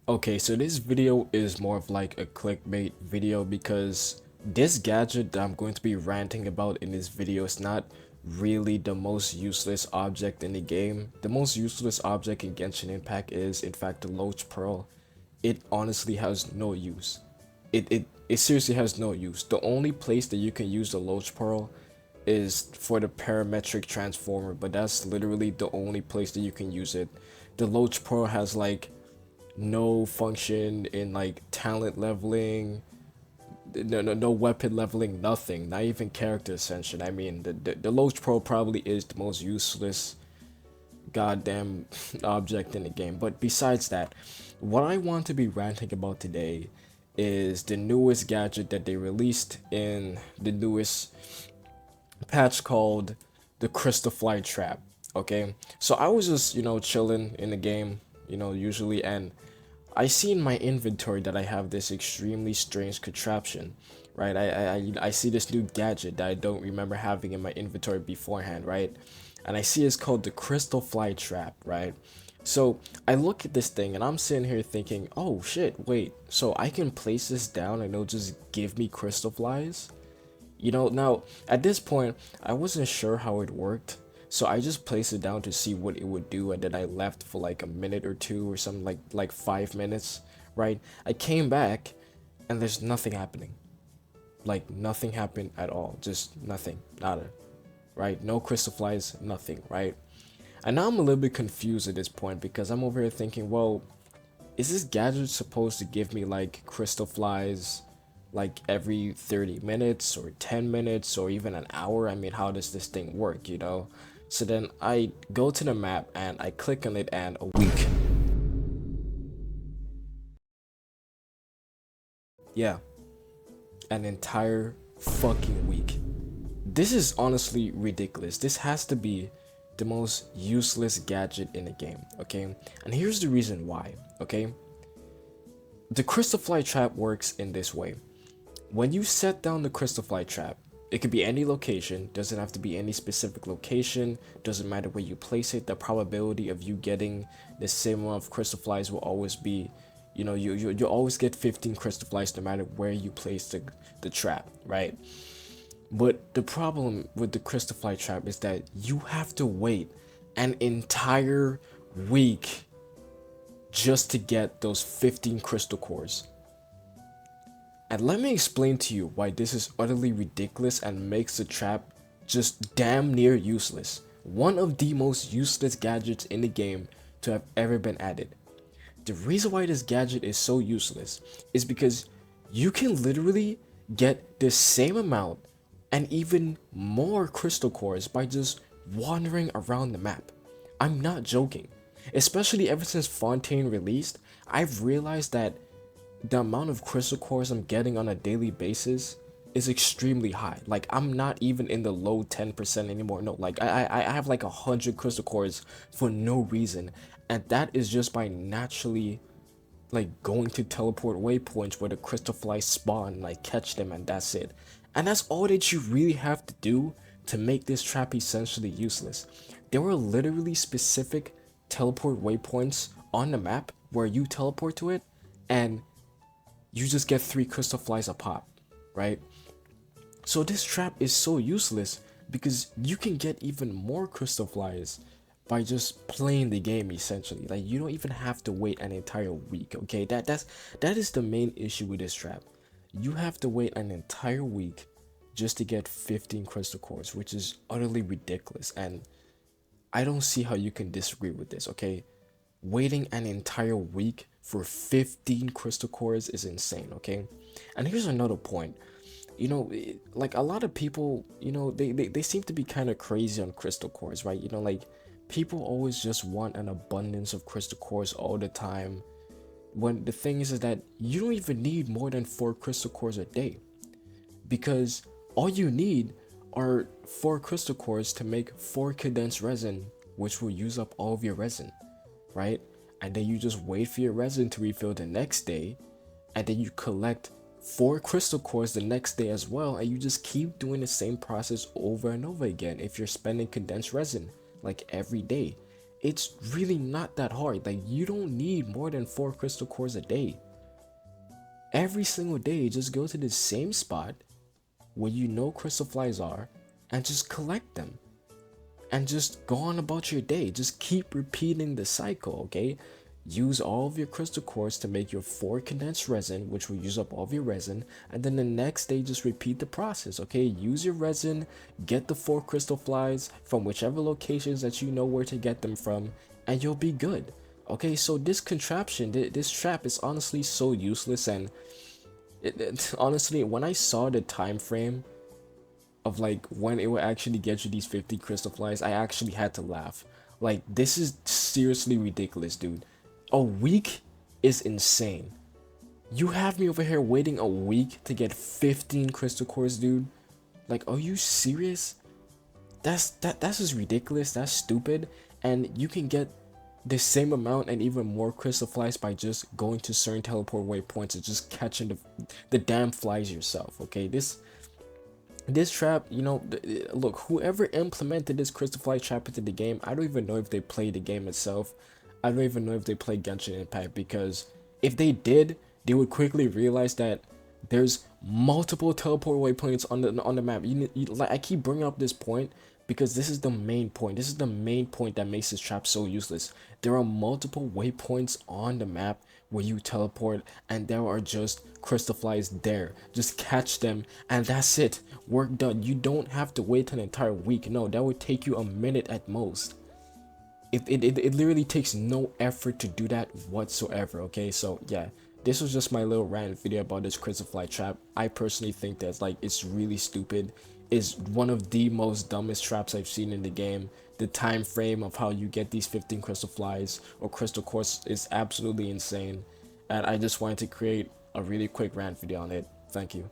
Okay, so this video is more of like a clickbait video because this gadget that I'm going to be ranting about in this video is not really the most useless object in the game. The most useless object in Genshin Impact is in fact the Loach Pearl. It honestly has no use. It seriously has no use. The only place that you can use the Loach Pearl is for the parametric transformer, but that's literally the only place that you can use it. The Loach Pearl has like no function in like talent leveling, no weapon leveling, nothing, not even character ascension. I mean, the Loach Pro probably is the most useless goddamn object in the game. But besides that, what I want to be ranting about today is the newest gadget that they released in the newest patch called the Crystalfly trap. Okay, so I was just chilling in the game, usually, and I see in my inventory that I have this extremely strange contraption, right? I see this new gadget that I don't remember having in my inventory beforehand, right? And I see it's called the Crystalfly trap, right? So I look at this thing and I'm sitting here thinking, oh shit, wait, so I can place this down and it'll just give me crystal flies? Now at this point, I wasn't sure how it worked, so I just placed it down to see what it would do, and then I left for like a minute or two or something, like 5 minutes, right? I came back, and there's nothing happening. Like nothing happened at all, just nothing, nada, right? No crystal flies, nothing, right? And now I'm a little bit confused at this point because I'm over here thinking, well, is this gadget supposed to give me like crystal flies like every 30 minutes or 10 minutes or even an hour? I mean, how does this thing work? So then I go to the map and I click on it, and a week. Yeah, an entire fucking week. This is honestly ridiculous. This has to be the most useless gadget in the game, okay? And here's the reason why, okay? The crystal fly trap works in this way. When you set down the crystal fly trap, it could be any location, doesn't have to be any specific location, doesn't matter where you place it, the probability of you getting the same amount of crystal flies will always be, you always get 15 crystal flies no matter where you place the trap, right? But the problem with the crystal fly trap is that you have to wait an entire week just to get those 15 crystal cores. And let me explain to you why this is utterly ridiculous and makes the trap just damn near useless. One of the most useless gadgets in the game to have ever been added. The reason why this gadget is so useless is because you can literally get the same amount and even more crystal cores by just wandering around the map. I'm not joking. Especially ever since Fontaine released, I've realized that the amount of crystal cores I'm getting on a daily basis is extremely high. Like, I'm not even in the low 10% anymore. No, like I have like 100 crystal cores for no reason, and that is just by naturally like going to teleport waypoints where the crystal flies spawn, like catch them, and that's it. And that's all that you really have to do to make this trap essentially useless. There were literally specific teleport waypoints on the map where you teleport to it and you just get 3 crystal flies a pop, right? So this trap is so useless because you can get even more crystal flies by just playing the game essentially. Like, you don't even have to wait an entire week, okay? That is the main issue with this trap. You have to wait an entire week just to get 15 crystal cores, which is utterly ridiculous, and I don't see how you can disagree with this, okay? Waiting an entire week for 15 crystal cores is insane, okay? And here's another point. Like a lot of people, they seem to be kind of crazy on crystal cores, right? Like people always just want an abundance of crystal cores all the time. When the thing is that you don't even need more than 4 crystal cores a day, because all you need are 4 crystal cores to make 4 condensed resin, which will use up all of your resin, right? And then you just wait for your resin to refill the next day, and then you collect 4 crystal cores the next day as well, and you just keep doing the same process over and over again if you're spending condensed resin like every day. it's really not that hard. Like, you don't need more than 4 crystal cores a day. Every single day, just go to the same spot where you know Crystalflies are and just collect them. And just go on about your day. Just keep repeating the cycle, okay? Use all of your crystal cores to make your 4 condensed resin, which will use up all of your resin, and then the next day just repeat the process, okay? Use your resin, get the 4 crystal flies from whichever locations that you know where to get them from, and you'll be good. Okay, so this contraption, this trap is honestly so useless, and honestly, when I saw the time frame of like when it will actually get you these 50 crystal flies, I actually had to laugh. Like, this is seriously ridiculous, dude. A week is insane. You have me over here waiting a week to get 15 crystal cores, dude. Like, are you serious? That's just ridiculous. That's stupid. And you can get the same amount and even more crystal flies by just going to certain teleport waypoints and just catching the damn flies yourself. Okay, this trap, you know, look, whoever implemented this crystal fly trap into the game, I don't even know if they played the game itself. I don't even know if they played Genshin Impact, because if they did, they would quickly realize that there's multiple teleport waypoints on the map. Like, I keep bringing up this point because this is the main point. This is the main point that makes this trap so useless. There are multiple waypoints on the map where you teleport, and there are just crystal flies there. Just catch them, and that's it. Work done. You don't have to wait an entire week. No, that would take you a minute at most. It literally takes no effort to do that whatsoever. Okay, so yeah, this was just my little rant video about this crystal fly trap. I personally think that, like, it's really stupid. It's one of the most dumbest traps I've seen in the game. The time frame of how you get these 15 crystal flies or crystal cores is absolutely insane, and I just wanted to create a really quick rant video on it. Thank you.